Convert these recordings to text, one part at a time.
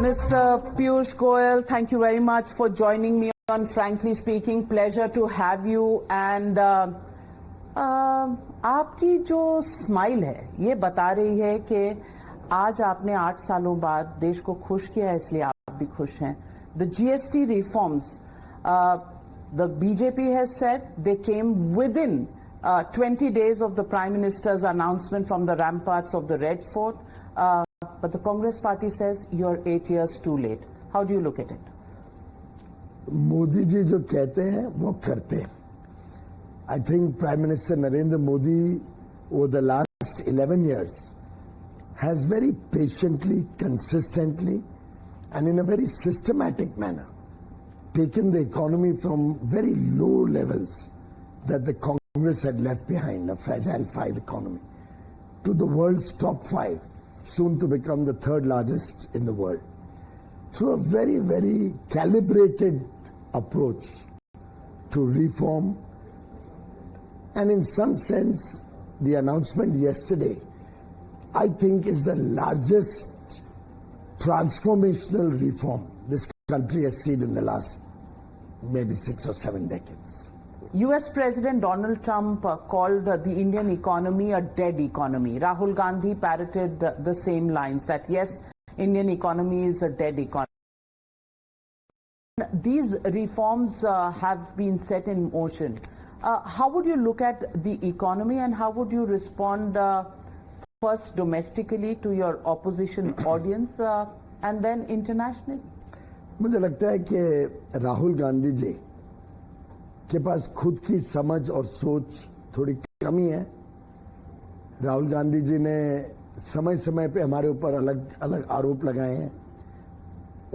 Mr. Piyush Goyal, thank you very much for joining me on Frankly Speaking. Pleasure to have you. And आपकी जो smile है ये बता रही है कि आज आपने 8 सालों बाद देश को खुश किया है, इसलिए आप भी खुश हैं. The GST reforms, the BJP has said they came within 20 days of the Prime Minister's announcement from the ramparts of the Red Fort. But the Congress party says you're 8 years too late. How do you look at it? Modi ji जो कहते हैं वो करते हैं. I think Prime Minister Narendra Modi over the last 11 years has very patiently, consistently and in a very systematic manner taken the economy from very low levels that the Congress had left behind, a fragile 5 economy, to the world's top 5, soon to become the 3rd largest in the world, through a very, very calibrated approach to reform. And in some sense, the announcement yesterday, I think, is the largest transformational reform this country has seen in the last maybe 6 or 7 decades. U.S. President Donald Trump called the Indian economy a dead economy. Rahul Gandhi parroted the same lines that yes, Indian economy is a dead economy. These reforms have been set in motion. How would you look at the economy and how would you respond first domestically to your opposition audience and then internationally? मुझे लगता है कि राहुल गांधी जी के पास खुद की समझ और सोच थोड़ी कमी है. राहुल गांधी जी ने समय समय पे हमारे ऊपर अलग अलग आरोप लगाए हैं.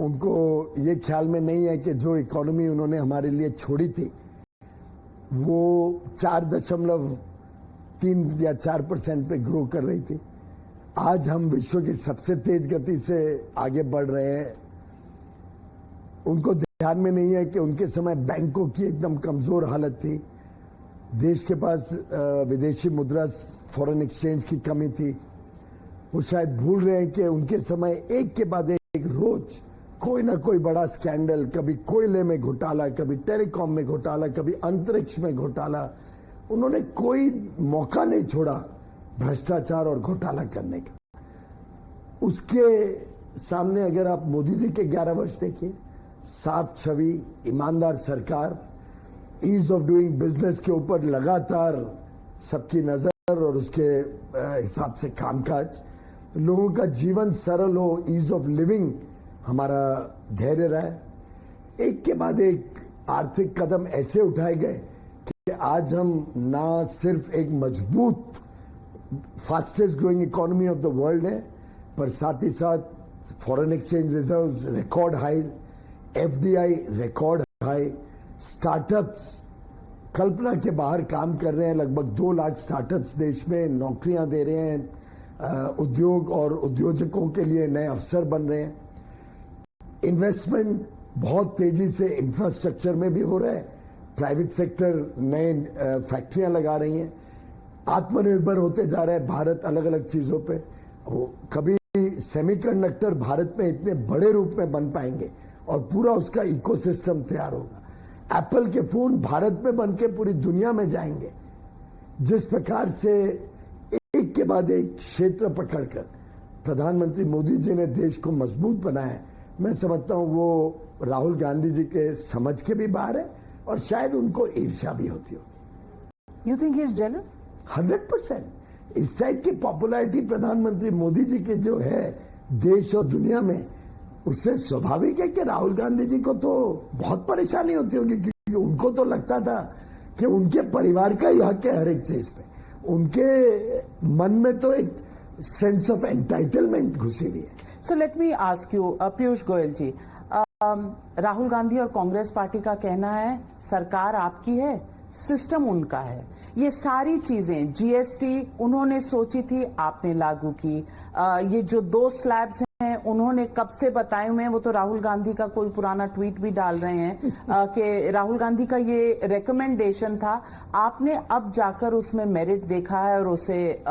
उनको ये ख्याल में नहीं है कि जो इकोनॉमी उन्होंने हमारे लिए छोड़ी थी वो 4.3 या 4% पे ग्रो कर रही थी. आज हम विश्व की सबसे तेज गति से आगे बढ़ रहे हैं. उनको ध्यान में नहीं है कि उनके समय बैंकों की एकदम कमजोर हालत थी. देश के पास विदेशी मुद्रा फॉरेन एक्सचेंज की कमी थी. वो शायद भूल रहे हैं कि उनके समय एक के बाद एक रोज कोई ना कोई बड़ा स्कैंडल, कभी कोयले में घोटाला, कभी टेलीकॉम में घोटाला, कभी अंतरिक्ष में घोटाला. उन्होंने कोई मौका नहीं छोड़ा भ्रष्टाचार और घोटाला करने का. उसके सामने अगर आप मोदी जी के 11 वर्ष देखिए, साफ छवि, ईमानदार सरकार, ईज ऑफ डूइंग बिजनेस के ऊपर लगातार सबकी नजर और उसके हिसाब से कामकाज, लोगों का जीवन सरल हो, ईज ऑफ लिविंग हमारा धैर्य रहा है. एक के बाद एक आर्थिक कदम ऐसे उठाए गए कि आज हम ना सिर्फ एक मजबूत fastest growing economy of the world है, पर साथ ही साथ foreign exchange reserves record high, FDI record high, startups कल्पना के बाहर काम कर रहे हैं. लगभग 2 लाख स्टार्टअप्स देश में नौकरियां दे रहे हैं. उद्योग और उद्योजकों के लिए नए अवसर बन रहे हैं. इन्वेस्टमेंट बहुत तेजी से इंफ्रास्ट्रक्चर में भी हो रहा है. प्राइवेट सेक्टर नए फैक्ट्रियां लगा रही हैं. आत्मनिर्भर होते जा रहा है भारत अलग अलग चीजों पे. कभी सेमीकंडक्टर भारत में इतने बड़े रूप में बन पाएंगे और पूरा उसका इकोसिस्टम तैयार होगा. एप्पल के फोन भारत में बनके पूरी दुनिया में जाएंगे. जिस प्रकार से एक के बाद एक क्षेत्र पकड़कर प्रधानमंत्री मोदी जी ने देश को मजबूत बनाया, मैं समझता हूं वो राहुल गांधी जी के समझ के भी बाहर है और शायद उनको ईर्ष्या भी होती होगी. You think he is jealous? 100%. इस टाइप की पॉपुलैरिटी प्रधानमंत्री मोदी जी की जो है देश और दुनिया में, उससे स्वाभाविक है कि राहुल गांधी जी को तो बहुत परेशानी होती होगी, क्योंकि उनको तो लगता था कि उनके परिवार का ही हक है हर एक चीज पे. उनके मन में तो एक सेंस ऑफ एंटाइटलमेंट घुसी हुई है. So let me ask you, Piyush Goyal ji, Rahul Gandhi और कांग्रेस पार्टी का कहना है सरकार आपकी है, सिस्टम उनका है. ये सारी चीजें जीएसटी उन्होंने सोची थी, आपने लागू की. ये जो 2 स्लैब्स हैं उन्होंने कब से बताए हुए हैं. वो तो राहुल गांधी का कोई पुराना ट्वीट भी डाल रहे हैं कि राहुल गांधी का ये रिकमेंडेशन था. आपने अब जाकर उसमें मेरिट देखा है और उसे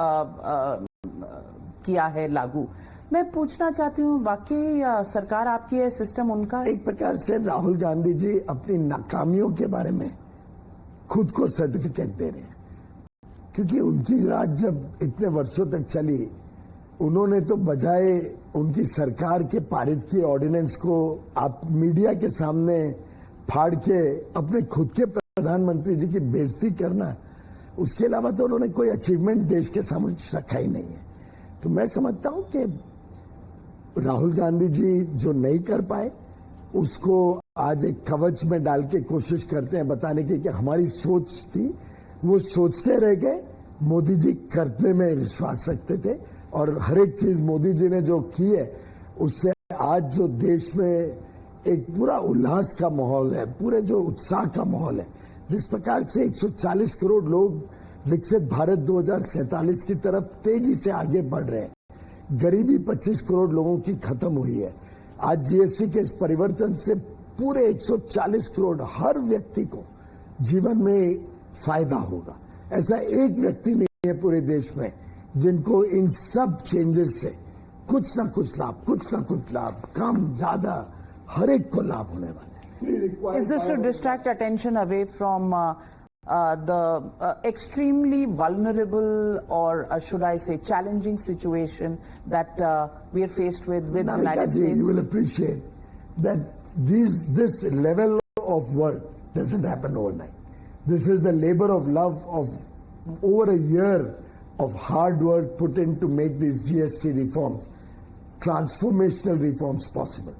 किया है लागू. मैं पूछना चाहती हूँ, वाकई सरकार आपकी है, सिस्टम उनका है? एक प्रकार से राहुल गांधी जी अपनी नाकामियों के बारे में खुद को सर्टिफिकेट दे रहे हैं, क्योंकि उनकी राज जब इतने वर्षों तक चली, उन्होंने तो बजाय उनकी सरकार के पारित किए ऑर्डिनेंस को आप मीडिया के सामने फाड़ के अपने खुद के प्रधानमंत्री जी की बेइज्जती करना, उसके अलावा तो उन्होंने कोई अचीवमेंट देश के सामने रखा ही नहीं है। तो मैं समझता हूं कि राहुल गांधी जी जो नहीं कर पाए उसको आज एक कवच में डाल के कोशिश करते हैं बताने की कि हमारी सोच थी, वो सोचते रह गए। मोदी जी करने में विश्वास रखते थे और हर एक चीज मोदी जी ने जो की है उससे आज जो देश में एक पूरा उल्लास का माहौल है, पूरे जो उत्साह का माहौल है, जिस प्रकार से 140 करोड़ लोग विकसित भारत 2047 की तरफ तेजी से आगे बढ़ रहे हैं, गरीबी 25 करोड़ लोगों की खत्म हुई है। आज जीएसटी के इस परिवर्तन से पूरे 140 करोड़ हर व्यक्ति को जीवन में फायदा होगा। ऐसा एक व्यक्ति नहीं है पूरे देश में जिनको इन सब चेंजेस से कुछ ना कुछ लाभ, कम ज्यादा हर एक को लाभ होने वाले हैं। Is this to distract attention away from the extremely vulnerable, or should I say challenging situation that we are faced with Navika United ji, States? you will appreciate that this level of work doesn't happen overnight. This is the labor of love of over a year of hard work put in to make these GST reforms, transformational reforms possible.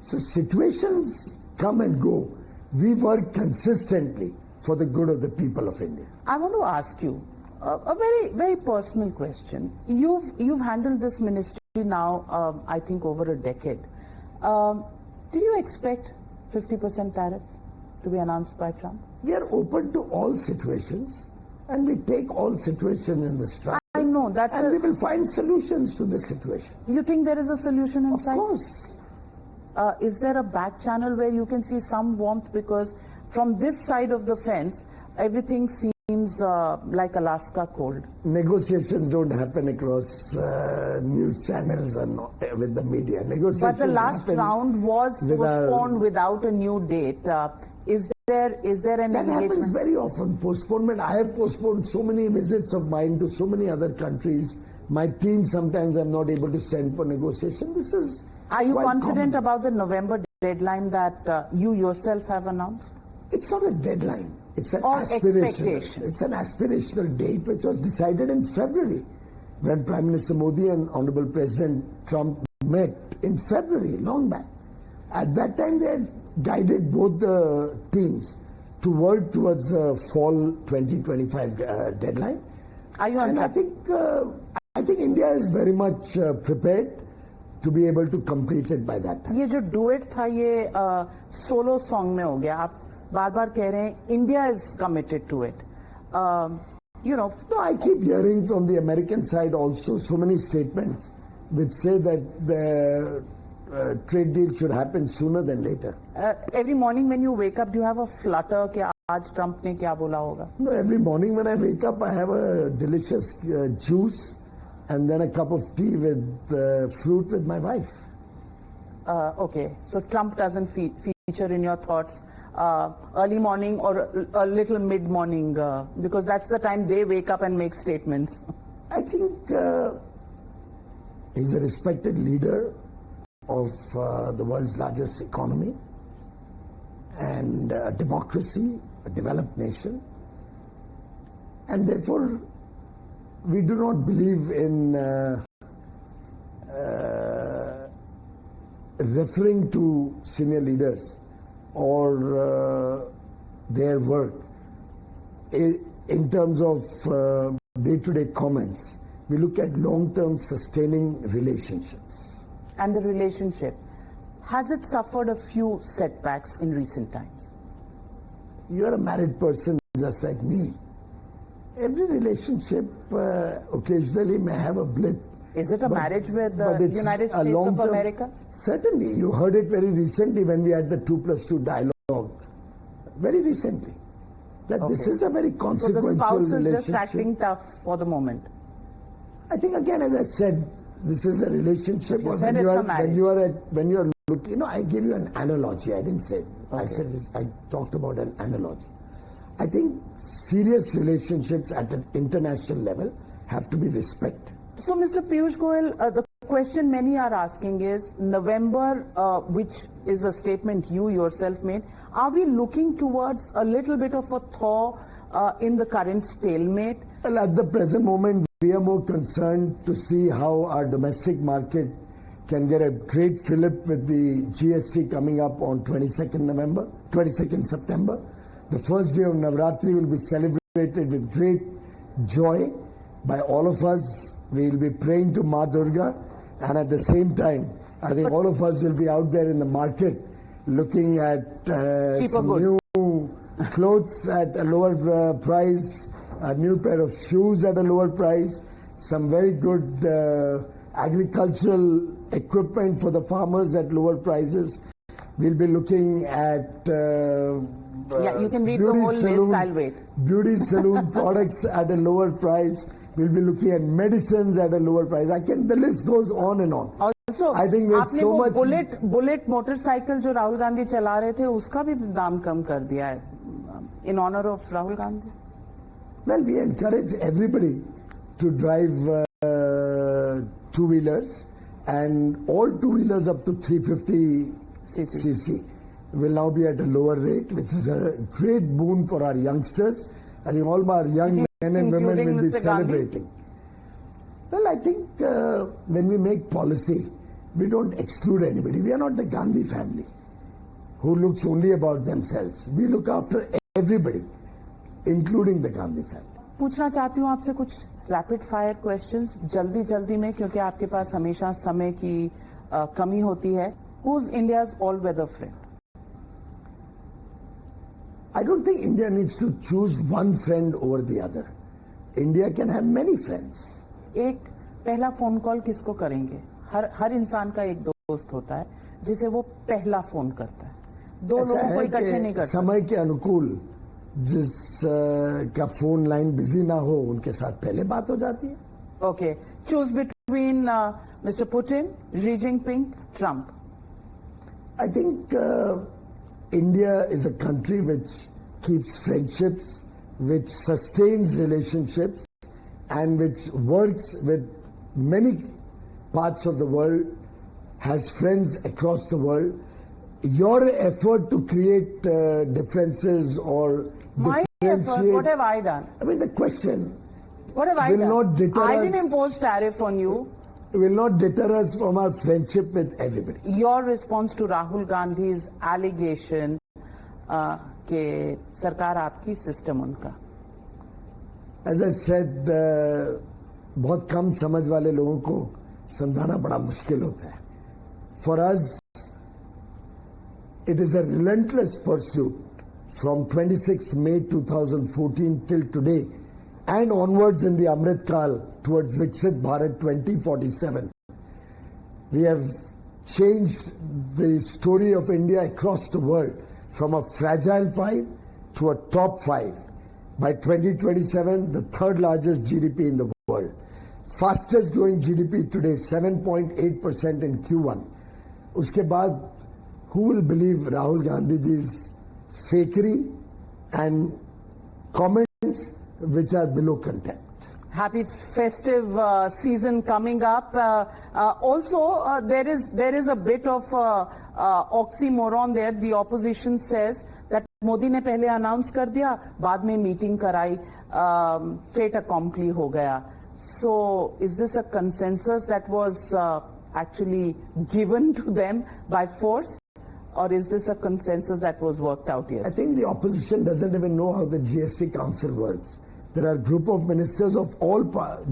So situations come and go. We work consistently for the good of the people of India. I want to ask you a very, very personal question. You've handled this ministry now, I think, over a decade. Do you expect 50% tariff to be announced by Trump? We are open to all situations, and we take all situations in the stride. I know that. And we will find solutions to the situation. You think there is a solution in Of sight? course. Is there a back channel where you can see some warmth? Because from this side of the fence, everything seems like Alaska cold. Negotiations don't happen across news channels and with the media. Negotiations But the last happen round was postponed without a new date. Is there an That engagement? happens very often. Postponement. I have postponed so many visits of mine to so many other countries. My team sometimes I'm not able to send for negotiation. This is Are you quite confident common. about the November deadline that you yourself have announced? It's not a deadline. It's an Or aspirational. expectation. It's an aspirational date which was decided in February when Prime Minister Modi and Honorable President Trump met in February, long back. At that time, they had guided both the teams to work towards a fall 2025 deadline. Are you on And track? I think India is very much prepared to be able to complete it by that time. ये जो duet था ये solo song में हो गया. आप बार-बार कह रहे हैं India is committed to it. You know. No, I keep hearing from the American side also so many statements which say that the trade deal should happen sooner than later. Every morning when you wake up, do you have a flutter कि आज Trump ने क्या बोला होगा? No, every morning when I wake up, I have a delicious juice and then a cup of tea with fruit with my wife. Okay, so Trump doesn't feature in your thoughts early morning or a little mid-morning because that's the time they wake up and make statements. I think he's a respected leader of the world's largest economy and a democracy, a developed nation. And therefore, we do not believe in referring to senior leaders or their work in terms of day-to-day comments. We look at long-term sustaining relationships. And the relationship, has it suffered a few setbacks in recent times? You're a married person just like me. Every relationship occasionally may have a blip. Is it a marriage with the it's United a States of long-term- America? Certainly. You heard it very recently when we had the 2+2 dialogue. Very recently. That this Okay. is a very So the consequential spouse is relationship. just acting tough for the moment. I think again, as I said, this is a relationship. You Or said it's a marriage. when you are looking, I give you an analogy. I didn't say it. Okay. I talked about an analogy. I think serious relationships at an international level have to be respected. So, Mr. Piyush Goyal, the question many are asking is, November, which is a statement you yourself made, are we looking towards a little bit of a thaw in the current stalemate? Well, at the present moment, we are more concerned to see how our domestic market can get a great fillip with the GST coming up on 22nd September. The first day of Navratri will be celebrated with great joy by all of us. We will be praying to Ma Durga, and at the same time, I think all of us will be out there in the market looking at some new clothes at a lower price, a new pair of shoes at a lower price, some very good agricultural equipment for the farmers at lower prices. We'll be looking at you can read the whole list, I'll wait. Beauty salon products at a lower price. We'll be looking at medicines at a lower price. The list goes on and on. Also, I think there's so much. Bullet motorcycle जो राहुल गांधी चला रहे थे उसका भी दाम कम कर दिया है in honor of Rahul Gandhi. Well, we encourage everybody to drive two-wheelers, and all two-wheelers up to 350 cc will now be at a lower rate, which is a great boon for our youngsters. I think all our young men and women will be celebrating. Well, I think when we make policy, we don't exclude anybody. We are not the Gandhi family who looks only about themselves. We look after everybody, including the Gandhi family. पूछना चाहती हूँ आपसे कुछ rapid fire questions जल्दी में, क्योंकि आपके पास हमेशा समय की कमी होती है. Who's India's all-weather friend? I don't think India needs to choose one friend over the other. India can have many friends. एक पहला फोन कॉल किसको करेंगे? हर इंसान का एक दोस्त होता है जिसे वो पहला फोन करता है. दो लोगों को इकट्ठे नहीं करता. समय के अनुकूल जिस का फोन लाइन बिजी ना हो उनके साथ पहले बात हो जाती है. Okay. Choose between Mr. Putin, Xi Jinping, Trump. I think India is a country which keeps friendships, which sustains relationships, and which works with many parts of the world, has friends across the world. Your effort to create differences or My effort, what have I done? I mean, the question What have I will done? not deter I us. didn't impose tariff on you. Will not deter us from our friendship with everybody. Your response to Rahul Gandhi's allegation कि सरकार आपकी system उनका. As I said, बहुत कम समझ वाले लोगों को समझाना बड़ा मुश्किल होता है. For us, it is a relentless pursuit from 26th May 2014 till today and onwards in the Amrit Kal towards Viksit Bharat 2047. We have changed the story of India across the world from a fragile 5 to a top 5. By 2027, the third largest GDP in the world. Fastest growing GDP today, 7.8% in Q1. Uske baad, who will believe Rahul Gandhi's fakery and comments which are below contempt? Happy festive season coming up. Also, there is a bit of oxymoron there. The opposition says that Modi ने पहले announce कर दिया, बाद में meeting कराई, fait accompli हो गया. So, is this a consensus that was actually given to them by force, or is this a consensus that was worked out yesterday? I think the opposition doesn't even know how the GST council works. There are a group of ministers of all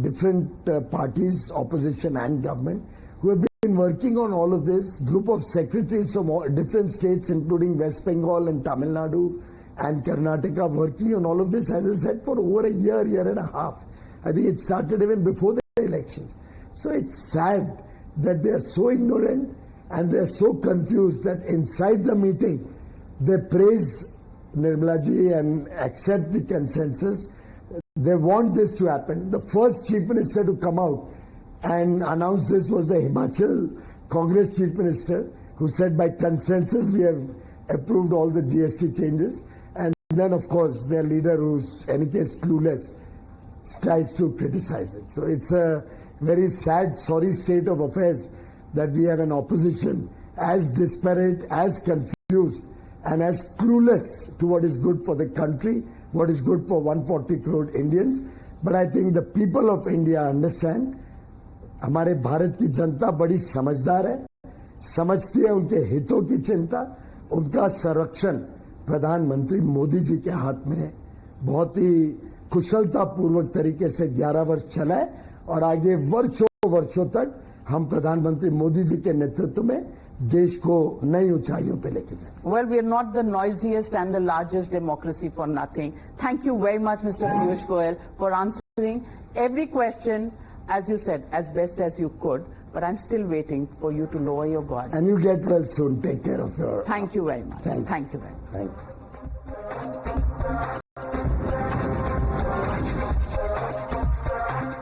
different parties, opposition and government, who have been working on all of this. Group of secretaries from all different states, including West Bengal and Tamil Nadu and Karnataka, working on all of this, as I said, for over a year and a half. I think it started even before the elections. So it's sad that they are so ignorant and they are so confused that inside the meeting, they praise Nirmala ji and accept the consensus. They want this to happen. The first chief minister to come out and announced this was the Himachal Congress Chief Minister, who said by consensus we have approved all the GST changes. And then, of course, their leader, who's in any case clueless, tries to criticize it. So it's a very sad, sorry state of affairs that we have an opposition as disparate, as confused, and as clueless to what is good for the country, what is good for 140 crore Indians. But I think the people of India understand, हमारे भारत की जनता बड़ी समझदार है, समझती है उनके हितों की चिंता, उनका संरक्षण प्रधानमंत्री मोदी जी के हाथ में है। बहुत ही कुशलतापूर्वक तरीके से 11 वर्ष चला है और आगे वर्षों तक हम प्रधानमंत्री मोदी जी के नेतृत्व में देश को नई ऊंचाइयों पे लेके जाएं। Well, we are not the noisiest and the largest democracy for nothing. Thank you very much, Mr. Piyush Goyal, for answering every question, as you said, as best as you could. But I'm still waiting for you to lower your guard. And you get well soon. Take care of your... Thank you very much. Thank you. Thank you very much. Thank you.